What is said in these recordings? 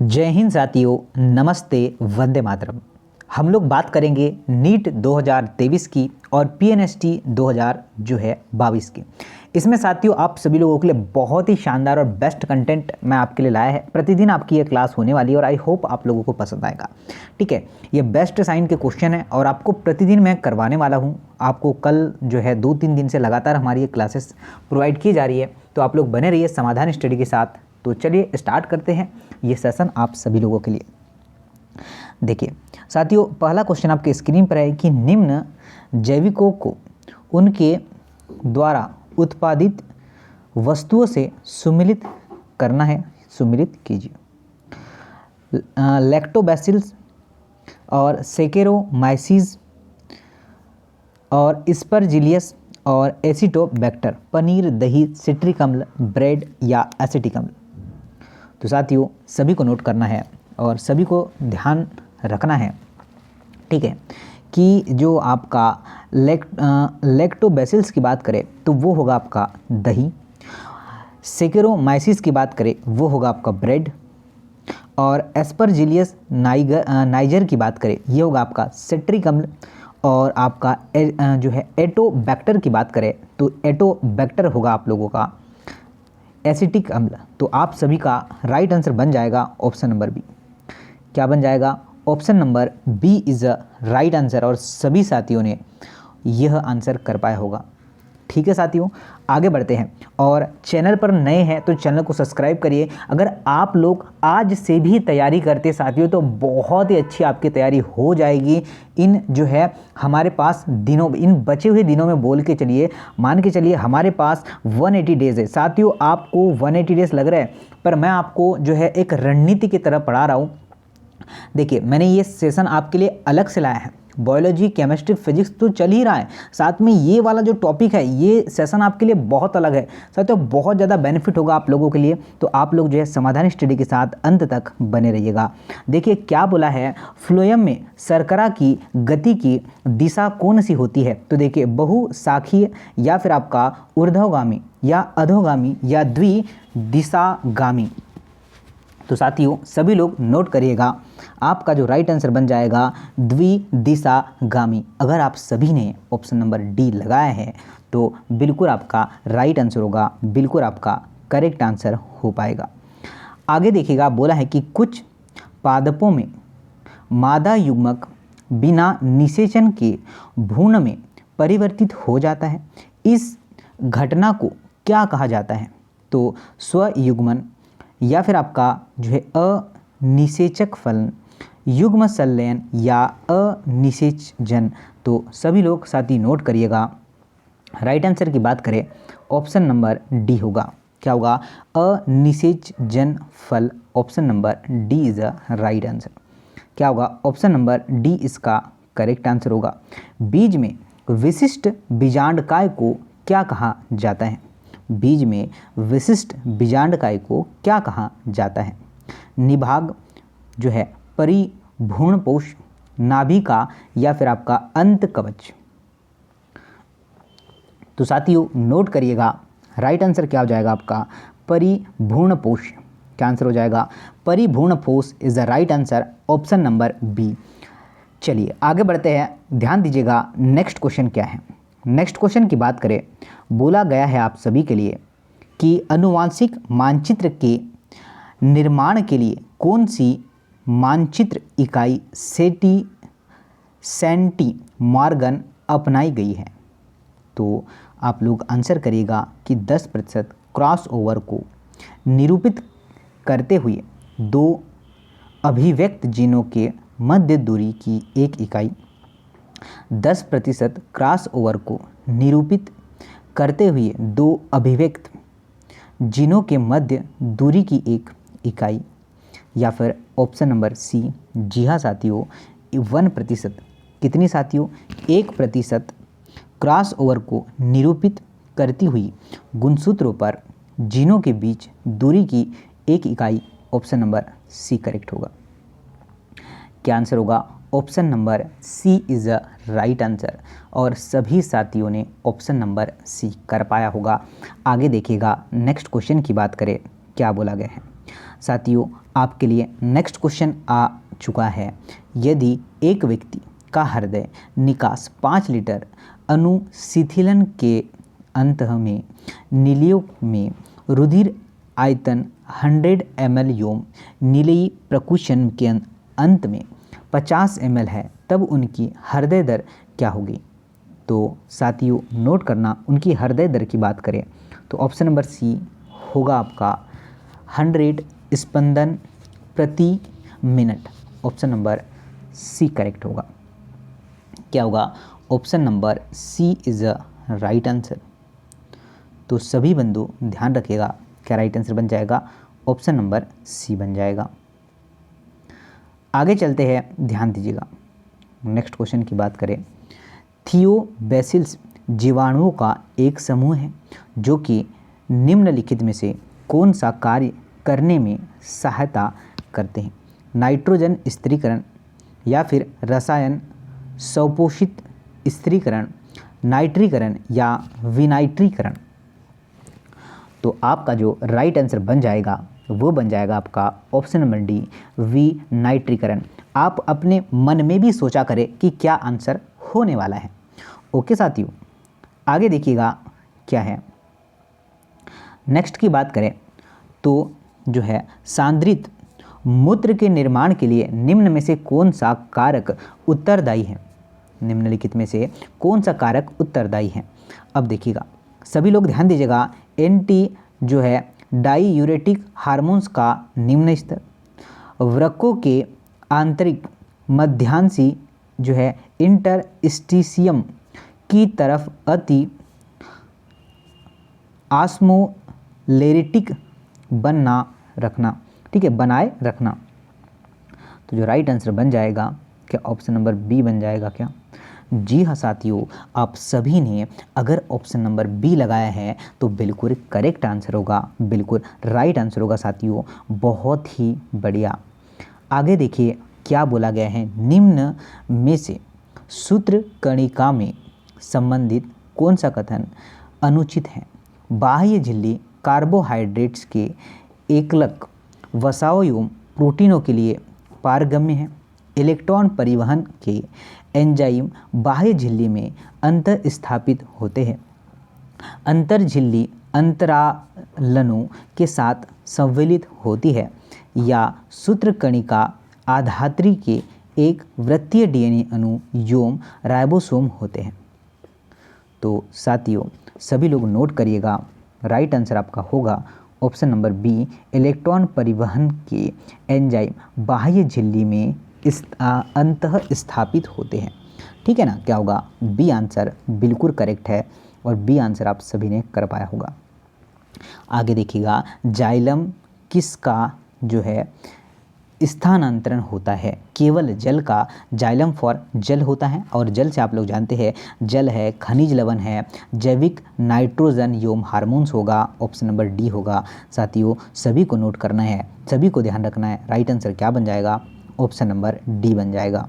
जय हिंद साथियों, नमस्ते, वंदे मातरम। हम लोग बात करेंगे नीट 2023 की और पीएनएसटी 2022 की। इसमें साथियों आप सभी लोगों के लिए बहुत ही शानदार और बेस्ट कंटेंट मैं आपके लिए लाया है। प्रतिदिन आपकी ये क्लास होने वाली है और आई होप आप लोगों को पसंद आएगा। ठीक है, ये बेस्ट साइन के क्वेश्चन है और आपको प्रतिदिन मैं करवाने वाला हूँ। आपको कल जो है 2-3 दिन से लगातार हमारी ये क्लासेस प्रोवाइड की जा रही है, तो आप लोग बने रहिए समाधान स्टडी के साथ। तो चलिए स्टार्ट करते हैं ये सेशन आप सभी लोगों के लिए। देखिए साथियों, पहला क्वेश्चन आपके स्क्रीन पर है कि निम्न जैविकों को उनके द्वारा उत्पादित वस्तुओं से सुमिलित करना है। सुमिलित कीजिए। लैक्टोबैसिलस और सेकेरोमाइसिस और स्पर्जिलियस और एसिटोबैक्टर, पनीर, दही, सिट्रिक अम्ल, ब्रेड या एसिटिक अम्ल। तो साथियों सभी को नोट करना है और सभी को ध्यान रखना है, ठीक है, कि जो आपका लैक्टोबैसिलस की बात करें तो वो होगा आपका दही, सेकेरोमाइसिस की बात करें वो होगा आपका ब्रेड, और एस्परजिलियस नाइजर की बात करें ये होगा आपका सिट्रिक अम्ल, और आपका जो है एटोबैक्टर की बात करें तो एटोबैक्टर होगा आप लोगों का एसिटिक अम्ल। तो आप सभी का राइट आंसर बन जाएगा ऑप्शन नंबर बी। क्या बन जाएगा? Option number B is a right answer, और सभी साथियों ने यह आंसर कर पाया होगा। ठीक है साथियों, आगे बढ़ते हैं। और चैनल पर नए हैं तो चैनल को सब्सक्राइब करिए। अगर आप लोग आज से भी तैयारी करते साथियों तो बहुत ही अच्छी आपकी तैयारी हो जाएगी। इन जो है हमारे पास दिनों, इन बचे हुए दिनों में बोल के चलिए, मान के चलिए हमारे पास 180 डेज़ है। साथियों आपको 180 डेज़ लग रहा है, पर मैं आपको जो है एक रणनीति की तरह पढ़ा रहा हूँ। देखिए मैंने ये सेशन आपके लिए अलग से लाया है। बायोलॉजी, केमिस्ट्री, फिजिक्स तो चल ही रहा है, साथ में ये वाला जो टॉपिक है ये सेशन आपके लिए बहुत अलग है। साथियों बहुत ज़्यादा बेनिफिट होगा आप लोगों के लिए, तो आप लोग जो है समाधान स्टडी के साथ अंत तक बने रहिएगा। देखिए क्या बोला है, फ्लोएम में शर्करा की गति की दिशा कौन सी होती है? तो देखिए बहुशाखीय, या फिर आपका ऊर्ध्वगामी, या अधोगामी, या द्विदिशागामी। तो साथियों सभी लोग नोट करिएगा, आपका जो राइट आंसर बन जाएगा द्विदिशागामी। अगर आप सभी ने ऑप्शन नंबर डी लगाया है तो बिल्कुल आपका राइट आंसर होगा, बिल्कुल आपका करेक्ट आंसर हो पाएगा। आगे देखिएगा, बोला है कि कुछ पादपों में मादा युग्मक बिना निषेचन के भ्रूण में परिवर्तित हो जाता है। इस घटना को क्या कहा जाता है? तो स्वयुग्मन, या फिर आपका जो है अनिषेचक फलन, युग्म संलयन, या अनिषेचन। तो सभी लोग साथी नोट करिएगा, राइट आंसर की बात करें ऑप्शन नंबर डी होगा। क्या होगा? अनिषेचन फल। Option number D is a right answer. क्या होगा? ऑप्शन नंबर डी इसका करेक्ट आंसर होगा। बीज में विशिष्ट बीजांडकाय को क्या कहा जाता है? बीज में विशिष्ट बीजांडकाय को क्या कहा जाता है? निभाग, जो है परिभ्रूणपोष, नाभिका, या फिर आपका अंत कवच। तो साथियों नोट करिएगा, राइट आंसर क्या हो जाएगा आपका? परिभ्रूणपोष। क्या आंसर हो जाएगा? परिभ्रूणपोष is the right answer, option number B. चलिए आगे बढ़ते हैं, ध्यान दीजिएगा नेक्स्ट क्वेश्चन क्या है। नेक्स्ट क्वेश्चन की बात करें, बोला गया है आप सभी के लिए कि अनुवांशिक मानचित्र के निर्माण के लिए कौन सी मानचित्र इकाई सेंटीमार्गन अपनाई गई है? तो आप लोग आंसर करिएगा कि 10% क्रॉस ओवर को निरूपित करते हुए दो अभिव्यक्त जीनों के मध्य दूरी की एक इकाई, 10% क्रॉस ओवर को निरूपित करते हुए दो अभिव्यक्त जीनों के मध्य दूरी की एक इकाई, या फिर ऑप्शन नंबर सी। जी हाँ साथियों, 1%। कितनी साथियों? 1% क्रॉस ओवर को निरूपित करती हुई गुणसूत्रों पर जीनों के बीच दूरी की एक इकाई। ऑप्शन नंबर सी करेक्ट होगा। क्या आंसर होगा? Option number C is a right answer, और सभी साथियों ने ऑप्शन नंबर सी कर पाया होगा। आगे देखिएगा नेक्स्ट क्वेश्चन की बात करें, क्या बोला गया है। साथियों आपके लिए नेक्स्ट क्वेश्चन आ चुका है। यदि एक व्यक्ति का हृदय निकास 5 लीटर अनुशीतलन के अंत में नीलियों में रुधिर आयतन 100 ml योम नीली प्रकुशन के अंत में 50 ml है, तब उनकी हृदय दर क्या होगी? तो साथियों नोट करना, उनकी हृदय दर की बात करें तो ऑप्शन नंबर सी होगा आपका 100 स्पंदन प्रति minute. Option number C correct होगा। क्या होगा? Option number C is a right answer. तो सभी बंधु ध्यान रखिएगा, क्या राइट आंसर बन जाएगा? ऑप्शन नंबर सी बन जाएगा। आगे चलते हैं, ध्यान दीजिएगा। नेक्स्ट क्वेश्चन की बात करें। थियोबैसिल्स जीवाणुओं का एक समूह है जो कि निम्नलिखित में से कौन सा कार्य करने में सहायता करते हैं? नाइट्रोजन स्थिरीकरण या फिर रसायन स्वपोषित स्थिरीकरण, नाइट्रीकरण या विनाइट्रीकरण? तो आपका जो राइट आंसर बन जाएगा वो बन जाएगा आपका ऑप्शन नंबर डी, विनाइट्रीकरण। आप अपने मन में भी सोचा करें कि क्या आंसर होने वाला है। ओके साथियों, आगे देखिएगा क्या है। नेक्स्ट की बात करें तो जो है सांद्रित मूत्र के निर्माण के लिए निम्न में से कौन सा कारक उत्तरदायी है? निम्नलिखित में से कौन सा कारक उत्तरदायी है? अब देखिएगा, सभी लोग ध्यान दीजिएगा। एंटी जो है डाईयूरेटिक हार्मोन्स का निम्न स्तर, वृक्कों के आंतरिक मध्यांशी जो है इंटरस्टिशियम की तरफ अति ऑस्मोलेरिटिक बनना रखना, ठीक है, बनाए रखना। तो जो राइट आंसर बन जाएगा क्या? ऑप्शन नंबर बी बन जाएगा क्या? जी हाँ साथियों, आप सभी ने अगर ऑप्शन नंबर बी लगाया है तो बिल्कुल करेक्ट आंसर होगा, बिल्कुल राइट आंसर होगा साथियों। बहुत ही बढ़िया। आगे देखिए क्या बोला गया है। निम्न में से सूत्र कणिका में संबंधित कौन सा कथन अनुचित है? बाह्य झिल्ली कार्बोहाइड्रेट्स के एकलक वसाओं एवं प्रोटीनों के लिए पारगम्य है। इलेक्ट्रॉन परिवहन के एंजाइम बाह्य झिल्ली में अंतर स्थापित होते हैं। अंतर झिल्ली अंतरालनों के साथ संवलित होती है। या सूत्रकणिका आधात्री के एक वृत्तीय डीएनए अणु एवं राइबोसोम होते हैं। तो साथियों सभी लोग नोट करिएगा, राइट आंसर आपका होगा ऑप्शन नंबर बी, इलेक्ट्रॉन परिवहन के एंजाइम बाह्य झिल्ली में अंतः स्थापित होते हैं। ठीक है ना? क्या होगा? बी आंसर बिल्कुल करेक्ट है और बी आंसर आप सभी ने कर पाया होगा। आगे देखिएगा, जाइलम किसका जो है स्थानांतरण होता है? केवल जल का जाइलम फॉर जल होता है, और जल से आप लोग जानते हैं जल है, खनिज लवण है, जैविक नाइट्रोजन एवं हार्मोन्स होगा। ऑप्शन नंबर डी होगा। साथियों सभी को नोट करना है, सभी को ध्यान रखना है। राइट आंसर क्या बन जाएगा? ऑप्शन नंबर डी बन जाएगा।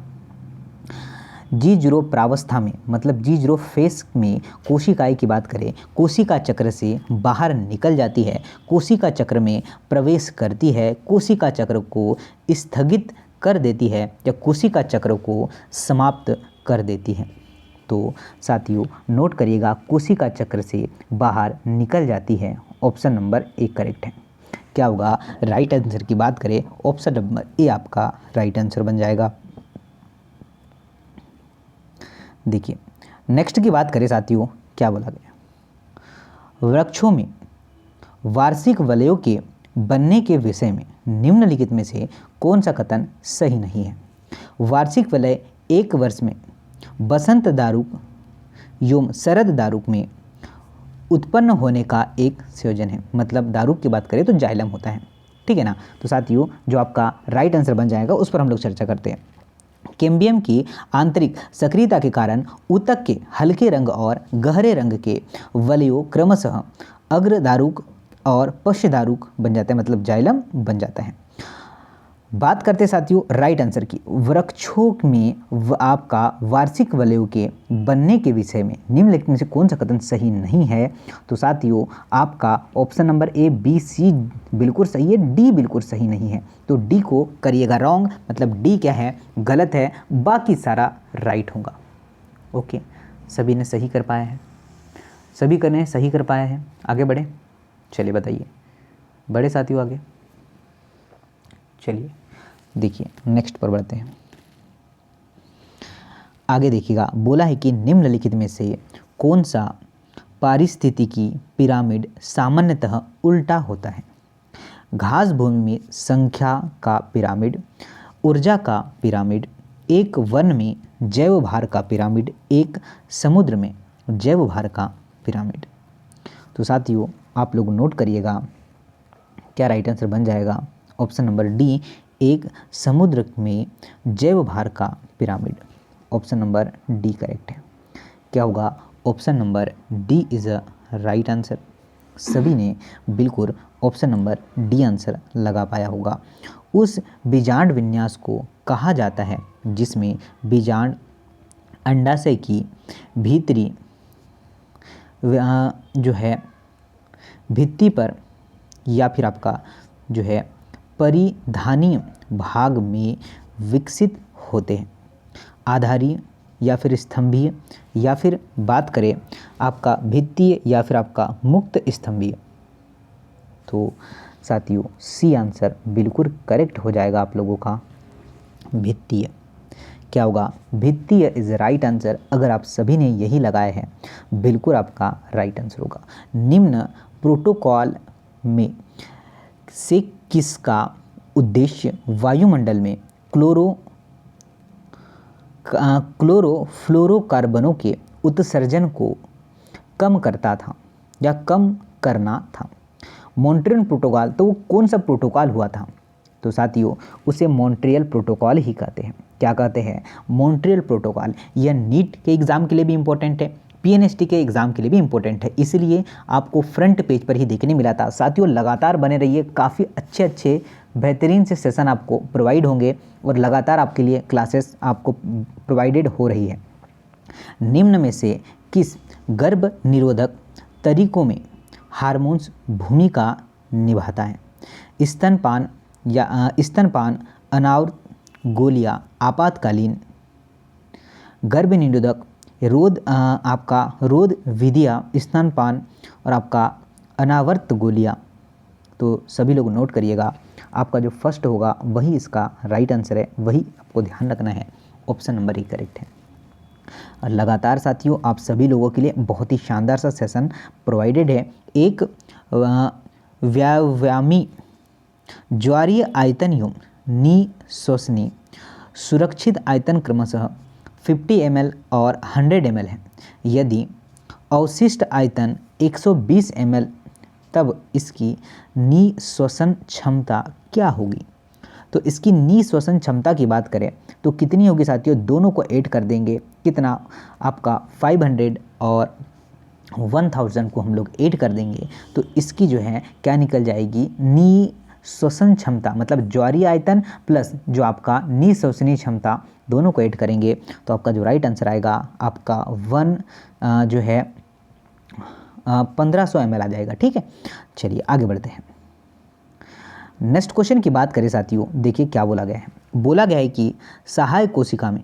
G0 प्रावस्था में मतलब G0 फेस में कोशिकाएं की बात करें, कोशिका चक्र से बाहर निकल जाती है, कोशिका चक्र में प्रवेश करती है, कोशिका चक्र को स्थगित कर देती है या कोशिका चक्र को समाप्त कर देती है। तो साथियों नोट करिएगा, कोशिका चक्र से बाहर निकल जाती है। ऑप्शन नंबर ए करेक्ट है। क्या होगा? राइट आंसर की बात करें ऑप्शन नंबर ए आपका राइट आंसर बन जाएगा। देखिए नेक्स्ट की बात करें साथियों, क्या बोला गया? वृक्षों में वार्षिक वलयों के बनने के विषय में निम्नलिखित में से कौन सा कथन सही नहीं है? वार्षिक वलय एक वर्ष में बसंत दारुक एवं शरद दारुक में उत्पन्न होने का एक संयोजन है। मतलब दारुक की बात करें तो जाइलम होता है। ठीक है ना? तो साथियों जो आपका राइट आंसर बन जाएगा उस पर हम लोग चर्चा करते हैं। कैम्बियम की आंतरिक सक्रियता के कारण ऊतक के हल्के रंग और गहरे रंग के वलयों क्रमशः अग्र दारुक और पश्च दारुक बन जाते हैं, मतलब जाइलम बन जाता है। बात करते साथियों राइट आंसर की, वृक्षों में आपका वार्षिक वलयों के बनने के विषय में निम्नलिखित में से कौन सा कथन सही नहीं है। तो साथियों आपका option number A B C बिल्कुल सही है, डी बिल्कुल सही नहीं है। तो डी को करिएगा रॉन्ग, मतलब डी क्या है, गलत है, बाकी सारा राइट होगा। ओके, सभी ने सही कर पाया है, सभी ने सही कर पाया है। आगे बढ़े, चलिए बताइए, बड़े साथियों आगे चलिए, देखिए नेक्स्ट पर बढ़ते हैं। आगे देखिएगा, बोला है कि निम्नलिखित में से कौन सा पारिस्थितिकी पिरामिड सामान्यतः उल्टा होता है। घास भूमि में संख्या का पिरामिड, ऊर्जा का पिरामिड, एक वन में जैव भार का पिरामिड, एक समुद्र में जैव भार का पिरामिड। तो साथियों आप लोग नोट करिएगा, क्या राइट आंसर बन जाएगा, ऑप्शन नंबर डी, एक समुद्र में जैव भार का pyramid. Option number D correct है। क्या होगा, option number D is a right answer. सभी ने बिल्कुल ऑप्शन नंबर डी आंसर लगा पाया होगा। उस बीजांड विन्यास को कहा जाता है जिसमें बीजांड अंडाशय की भीतरी जो है भित्ति पर या फिर आपका जो है परिधानीय भाग में विकसित होते हैं, आधारीय या फिर स्तंभीय, या फिर बात करें आपका भित्तीय या फिर आपका मुक्त स्तंभीय। तो साथियों सी आंसर बिल्कुल करेक्ट हो जाएगा आप लोगों का, भित्तीय। क्या होगा, भित्तीय इज राइट आंसर। अगर आप सभी ने यही लगाए हैं बिल्कुल आपका राइट आंसर होगा। निम्न प्रोटोकॉल में से किसका उद्देश्य वायुमंडल में क्लोरोफ्लोरोकार्बनों के उत्सर्जन को कम करता था या कम करना था। मॉन्ट्रियल प्रोटोकॉल, तो वो कौन सा प्रोटोकॉल हुआ था। तो साथियों उसे मॉन्ट्रियल प्रोटोकॉल ही कहते हैं। क्या कहते हैं, मॉन्ट्रियल प्रोटोकॉल। यह नीट के एग्ज़ाम के लिए भी इम्पोर्टेंट है, पीएनएसटी के एग्ज़ाम के लिए भी इम्पोर्टेंट है, इसलिए आपको फ्रंट पेज पर ही देखने मिला था। साथियों लगातार बने रहिए, काफ़ी अच्छे अच्छे बेहतरीन से सेशन आपको प्रोवाइड होंगे और लगातार आपके लिए क्लासेस आपको प्रोवाइडेड हो रही है। निम्न में से किस गर्भ निरोधक तरीकों में हार्मोन्स भूमिका निभाता है। स्तनपान या स्तनपान, अनावृत गोलियां, आपातकालीन गर्भ निरोधक, आपका रोध विधियाँ, स्तनपान और आपका अनावर्त गोलियां। तो सभी लोग नोट करिएगा, आपका जो फर्स्ट होगा वही इसका राइट आंसर है, वही आपको ध्यान रखना है, ऑप्शन नंबर ही करेक्ट है। और लगातार साथियों आप सभी लोगों के लिए बहुत ही शानदार सा सेशन प्रोवाइडेड है। एक व्यायामी ज्वारीय आयतन युम निःश्वसनी सुरक्षित आयतन क्रमशः 50 ml और 100 ml है। यदि अवशिष्ट आयतन 120 ml तब इसकी निःश्वसन क्षमता क्या होगी। तो इसकी निःश्वसन क्षमता की बात करें तो कितनी होगी साथियों, दोनों को ऐड कर देंगे, कितना आपका 500 और 1000 को हम लोग ऐड कर देंगे तो इसकी जो है क्या निकल जाएगी, निःश्वसन क्षमता, मतलब ज्वारीय आयतन प्लस जो आपका निःश्वसनीय क्षमता दोनों को ऐड करेंगे तो आपका जो राइट आंसर आएगा आपका 1500 ml आ जाएगा। ठीक है, चलिए आगे बढ़ते हैं। नेक्स्ट क्वेश्चन की बात करें साथियों, देखिए क्या बोला गया है। बोला गया है कि सहायक कोशिका में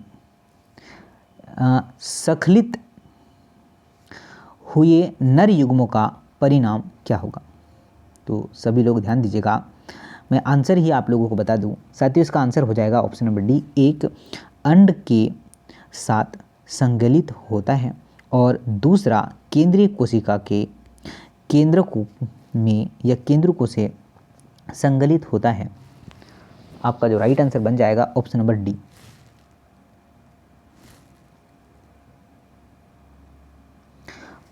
स्खलित हुए नर युग्मों का परिणाम क्या होगा। तो सभी लोग ध्यान दीजिएगा, मैं आंसर ही आप लोगों को बता दूं साथियों, इसका आंसर हो जाएगा ऑप्शन नंबर डी, एक अंड के साथ संगलित होता है और दूसरा केंद्रीय कोशिका के केंद्रकों में या केंद्रकों से संगलित होता है। आपका जो राइट आंसर बन जाएगा ऑप्शन नंबर डी।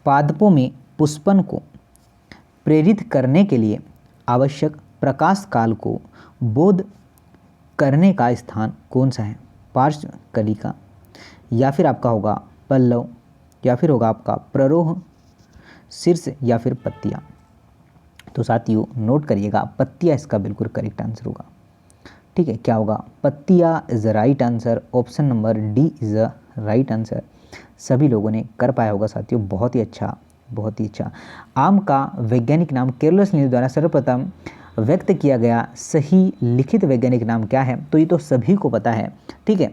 पादपों में पुष्पन को प्रेरित करने के लिए आवश्यक प्रकाश काल को बोध करने का स्थान कौन सा है। पार्श्व कलिका, या फिर आपका होगा पल्लव, या फिर होगा आपका प्ररोह, शीर्ष, या फिर पत्तियां। तो साथियों नोट करिएगा, पत्तियां इसका बिल्कुल करेक्ट आंसर होगा। ठीक है, क्या होगा, पत्तिया is the right answer, option number D is the right answer. सभी लोगों ने कर पाया होगा साथियों, बहुत ही अच्छा, बहुत ही अच्छा। आम का वैज्ञानिक नाम कैरोलस लिनस द्वारा सर्वप्रथम व्यक्त किया गया सही लिखित वैज्ञानिक नाम क्या है? तो ये तो सभी को पता है, ठीक है,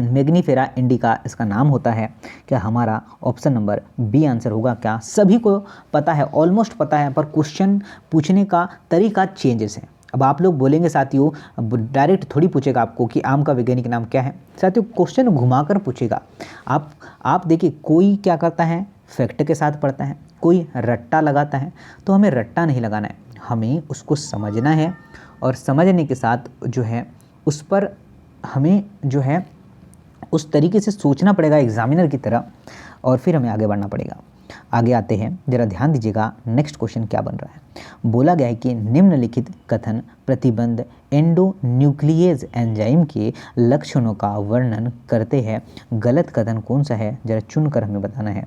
मैग्नीफेरा इंडिका इसका नाम होता है। क्या हमारा ऑप्शन नंबर बी आंसर होगा? क्या सभी को पता है, ऑलमोस्ट पता है, पर क्वेश्चन पूछने का तरीका चेंजेस है। अब आप लोग बोलेंगे साथियों, अब डायरेक्ट थोड़ी पूछेगा आपको कि आम का वैज्ञानिक नाम क्या है, साथियों क्वेश्चन घुमाकर पूछेगा। आप देखिए, कोई क्या करता है, फैक्ट के साथ पढ़ता है, कोई रट्टा लगाता है, तो हमें रट्टा नहीं लगाना है, हमें उसको समझना है, और समझने के साथ जो है उस पर हमें जो है उस तरीके से सोचना पड़ेगा एग्जामिनर की तरह, और फिर हमें आगे बढ़ना पड़ेगा। आगे आते हैं, जरा ध्यान दीजिएगा, नेक्स्ट क्वेश्चन क्या बन रहा है। बोला गया है कि निम्नलिखित कथन प्रतिबंध एंडोन्यूक्लियेज एंजाइम के लक्षणों का वर्णन करते हैं, गलत कथन कौन सा है, जरा चुनकर हमें बताना है।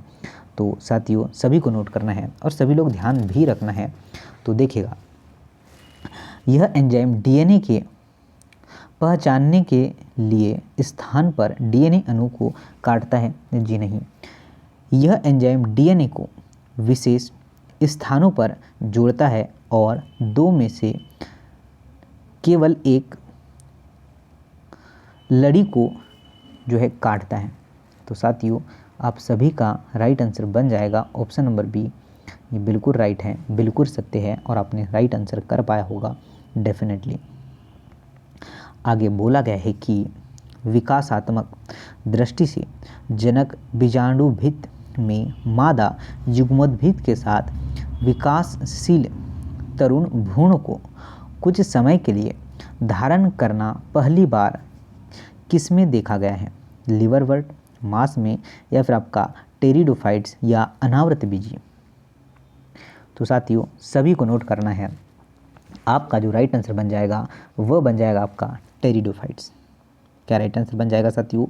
तो साथियों सभी को नोट करना है और सभी लोग ध्यान भी रखना है। तो देखिएगा, यह एंजाइम डीएनए के पहचानने के लिए स्थान पर डीएनए अणु को काटता है, जी नहीं। यह एंजाइम डीएनए को विशेष स्थानों पर जोड़ता है और दो में से केवल एक लड़ी को जो है काटता है। तो साथियों आप सभी का राइट आंसर बन जाएगा ऑप्शन नंबर बी। ये बिल्कुल राइट है, बिल्कुल सत्य है, और आपने राइट आंसर कर पाया होगा डेफिनेटली। आगे बोला गया है कि विकासात्मक दृष्टि से जनक बीजाणुभित्त में मादा युग्मोद्भिद के साथ विकासशील तरुण भ्रूण को कुछ समय के लिए धारण करना पहली बार किसमें देखा गया है? लिवरवर्ट, मांस में, या फिर आपका टेरिडोफाइट्स या अनावृत बीजी। तो साथियों सभी को नोट करना है, आपका जो राइट आंसर बन जाएगा वह बन जाएगा आपका टेरिडोफाइट्स। क्या राइट आंसर बन जाएगा साथियों?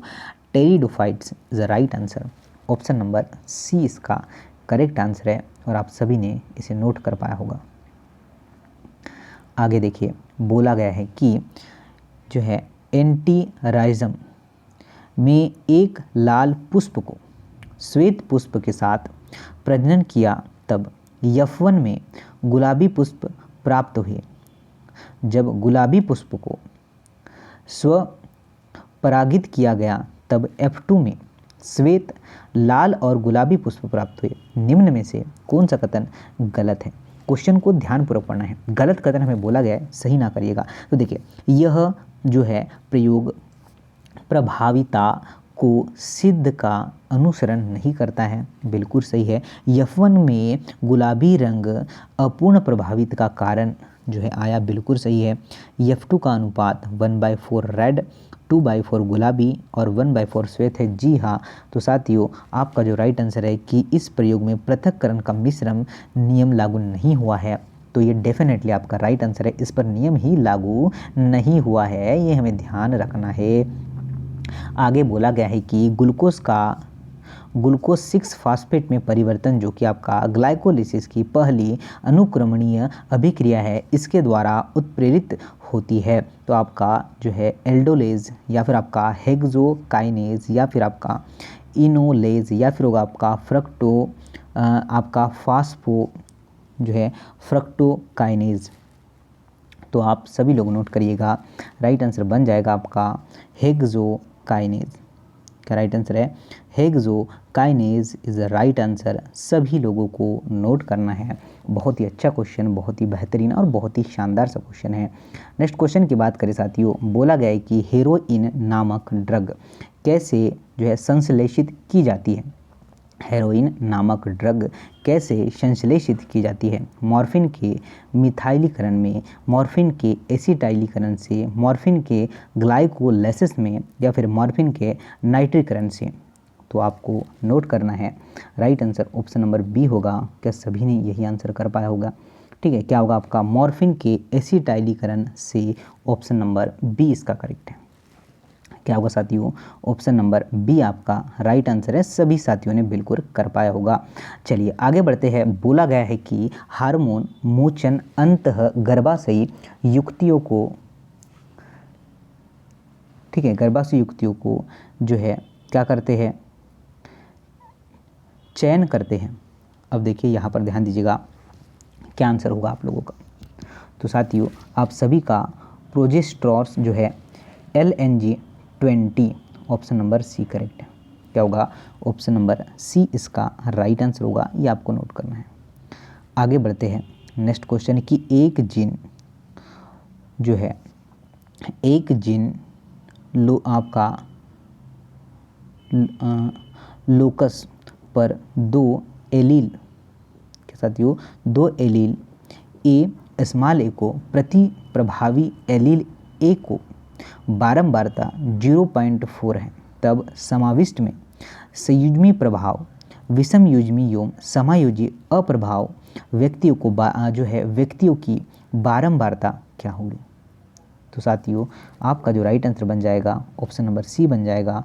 Pteridophytes is the right answer, option number C इसका करेक्ट आंसर है, और आप सभी ने इसे नोट कर पाया होगा। आगे देखिए, बोला गया है कि जो है एंटीराइजम में एक लाल पुष्प को श्वेत पुष्प के साथ प्रजनन किया, तब F1 में गुलाबी पुष्प प्राप्त हुए। जब गुलाबी पुष्प को स्वपरागित किया गया, तब F2 में श्वेत, लाल और गुलाबी पुष्प प्राप्त हुए। निम्न में से कौन सा कथन गलत है? क्वेश्चन को ध्यानपूर्वक पढ़ना है, गलत कथन हमें बोला गया है, सही ना करिएगा। तो देखिए, यह जो है प्रयोग प्रभाविता को सिद्ध का अनुसरण नहीं करता है, बिल्कुल सही है। F1 में गुलाबी रंग अपूर्ण प्रभावित का कारण जो है आया, बिल्कुल सही है। F2 का अनुपात 1/4 रेड, 2/4 गुलाबी और 1/4 श्वेत है, जी हाँ। तो साथियों आपका जो राइट आंसर है कि इस प्रयोग में पृथक्करण का मिश्रण नियम लागू नहीं हुआ है, तो ये डेफिनेटली आपका राइट आंसर है, इस पर नियम ही लागू नहीं हुआ है, ये हमें ध्यान रखना है। आगे बोला गया है कि ग्लूकोज 6 फास्फेट में परिवर्तन, जो कि आपका ग्लाइकोलिसिस की पहली अनुक्रमणीय अभिक्रिया है, इसके द्वारा उत्प्रेरित होती है। तो आपका जो है एल्डोलेज, या फिर आपका हेक्सोकाइनेज, या फिर आपका इनोलेज, या फिर होगा आपका आपका फास्फो जो है फ्रक्टोकाइनेज। तो आप सभी लोग नोट करिएगा, राइट आंसर बन जाएगा आपका हेक्सोकाइनेज। का राइट आंसर है hexokinase is the right answer, सभी लोगों को नोट करना है। बहुत ही अच्छा क्वेश्चन, बहुत ही बेहतरीन और बहुत ही शानदार सा क्वेश्चन है। नेक्स्ट क्वेश्चन की बात करें साथियों, बोला गया है कि हेरोइन नामक ड्रग कैसे जो है संश्लेषित की जाती है? हेरोइन नामक ड्रग कैसे संश्लेषित की जाती है? मॉर्फिन के मिथाइलीकरण में, मॉर्फिन के एसिटाइलीकरण से, मॉर्फिन के ग्लाइकोलाइसिस में, या फिर मॉर्फिन के नाइट्रीकरण से? तो आपको नोट करना है, right answer option number B होगा। क्या सभी ने यही आंसर कर पाया होगा? ठीक है, क्या होगा आपका मॉर्फिन के एसिटाइलीकरण से, ऑप्शन नंबर बी इसका करेक्ट है। क्या होगा साथियों? ऑप्शन नंबर बी आपका राइट आंसर है, सभी साथियों ने बिल्कुल कर पाया होगा। चलिए आगे बढ़ते हैं। बोला गया है कि हार्मोन मोचन अंतः गर्भाशयी युक्तियों को ठीक है, गर्भाशय युक्तियों को जो है क्या करते हैं, चयन करते हैं। अब देखिए यहाँ पर ध्यान दीजिएगा क्या आंसर होगा आप लोगों का। तो साथियों आप सभी का प्रोजेस्टेरॉन्स जो है LNG-20 option number C correct है। क्या होगा, ऑप्शन नंबर सी इसका राइट आंसर होगा, ये आपको नोट करना है। आगे बढ़ते हैं, नेक्स्ट क्वेश्चन है कि एक जीन जो है, एक जीन आपका लोकस पर दो एलील के साथियों, दो एलील ए स्मॉल ए को प्रति प्रभावी एलील ए को बारंबारता 0.4 है, तब समाविष्ट में संयुग्मी प्रभाव, विषम युग्मी एवं समायोजी अप्रभाव व्यक्तियों को जो है व्यक्तियों की बारंबारता क्या होगी। तो साथियों आपका जो राइट आंसर बन जाएगा ऑप्शन नंबर सी बन जाएगा।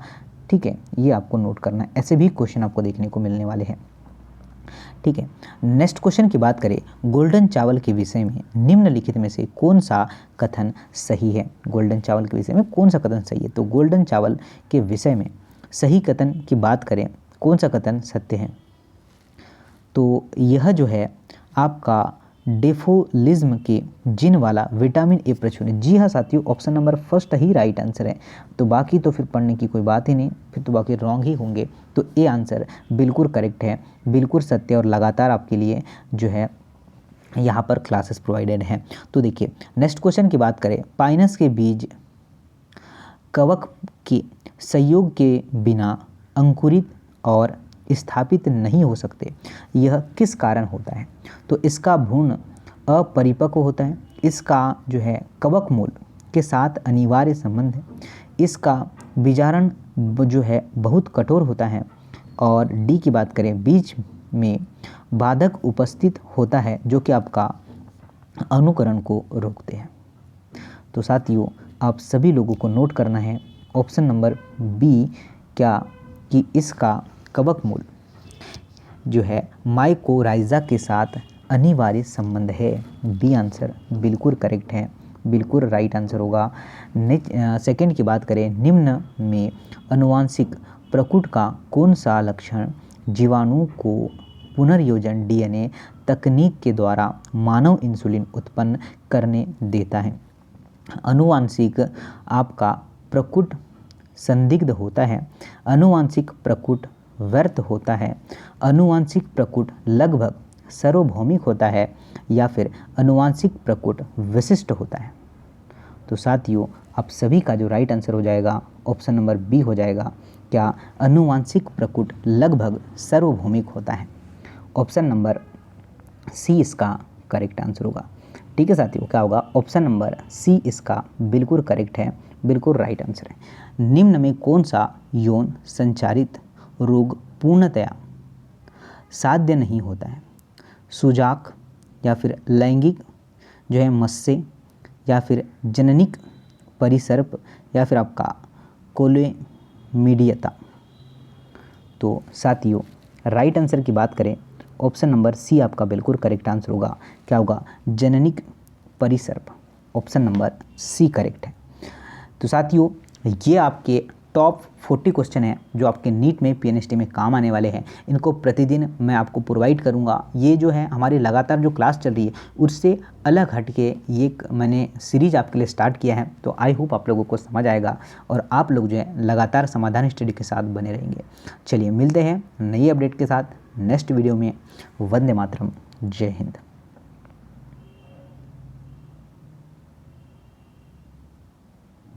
ठीक है, ये आपको नोट करना है, ऐसे भी क्वेश्चन आपको देखने को मिलने वाले हैं। ठीक है, नेक्स्ट क्वेश्चन की बात करें, गोल्डन चावल के विषय में निम्नलिखित में से कौन सा कथन सही है। गोल्डन चावल के विषय में कौन सा कथन सही है। तो गोल्डन चावल के विषय में सही कथन की बात करें, कौन सा कथन सत्य है। तो यह जो है आपका डेफोलिज्म के जिन वाला विटामिन ए प्रचुर है। जी हाँ साथियों, ऑप्शन नंबर फर्स्ट ही राइट आंसर है। तो बाकी तो फिर पढ़ने की कोई बात ही नहीं, फिर तो बाकी रॉन्ग ही होंगे। तो ए आंसर बिल्कुल करेक्ट है, बिल्कुल सत्य, और लगातार आपके लिए जो है यहाँ पर क्लासेस प्रोवाइडेड हैं। तो देखिए नेक्स्ट क्वेश्चन की बात करें, पाइनस के बीज कवक के संयोग के बिना अंकुरित और स्थापित नहीं हो सकते, यह किस कारण होता है। तो इसका भ्रूण अपरिपक्व होता है, इसका जो है कवक मूल के साथ अनिवार्य संबंध है, इसका बीजारण जो है बहुत कठोर होता है, और डी की बात करें बीज में बाधक उपस्थित होता है जो कि आपका अनुकरण को रोकते हैं। तो साथियों आप सभी लोगों को नोट करना है ऑप्शन नंबर बी क्या कि इसका कवक मूल जो है माइकोराइजा के साथ अनिवार्य संबंध है। बी आंसर बिल्कुल करेक्ट है, बिल्कुल राइट आंसर होगा। सेकंड की बात करें, निम्न में अनुवांशिक प्रकुट का कौन सा लक्षण जीवाणु को पुनर्योजन डीएनए तकनीक के द्वारा मानव इंसुलिन उत्पन्न करने देता है। अनुवांशिक आपका प्रकुट संदिग्ध होता है, अनुवांशिक प्रकुट व्यर्थ होता है, अनुवांशिक प्रकुट लगभग सार्वभौमिक होता है, या फिर अनुवांशिक प्रकुट विशिष्ट होता है। तो साथियों आप सभी का जो राइट आंसर हो जाएगा ऑप्शन नंबर बी हो जाएगा। क्या अनुवांशिक प्रकुट लगभग सार्वभौमिक होता है। ऑप्शन नंबर सी इसका करेक्ट आंसर होगा। ठीक है साथियों, क्या होगा, ऑप्शन नंबर सी इसका बिल्कुल करेक्ट है, बिल्कुल राइट आंसर है। निम्न में कौन सा यौन संचारित रोग पूर्णतया साध्य नहीं होता है। सुजाक, या फिर लैंगिक जो है मत्स्य, या फिर जननिक परिसर्प, या फिर आपका कोलेमीडियता। तो साथियों राइट आंसर की बात करें ऑप्शन नंबर सी आपका बिल्कुल करेक्ट आंसर होगा। क्या होगा, जननिक परिसर्प, ऑप्शन नंबर सी करेक्ट है। तो साथियों ये आपके टॉप 40 क्वेश्चन हैं जो आपके नीट में पीएनएसटी में काम आने वाले हैं। इनको प्रतिदिन मैं आपको प्रोवाइड करूंगा। ये जो है हमारी लगातार जो क्लास चल रही है उससे अलग हट के ये मैंने सीरीज आपके लिए स्टार्ट किया है। तो आई होप आप लोगों को समझ आएगा और आप लोग जो है लगातार समाधान स्टडी के साथ बने रहेंगे। चलिए मिलते हैं नई अपडेट के साथ नेक्स्ट वीडियो में। वंदे मातरम, जय हिंद।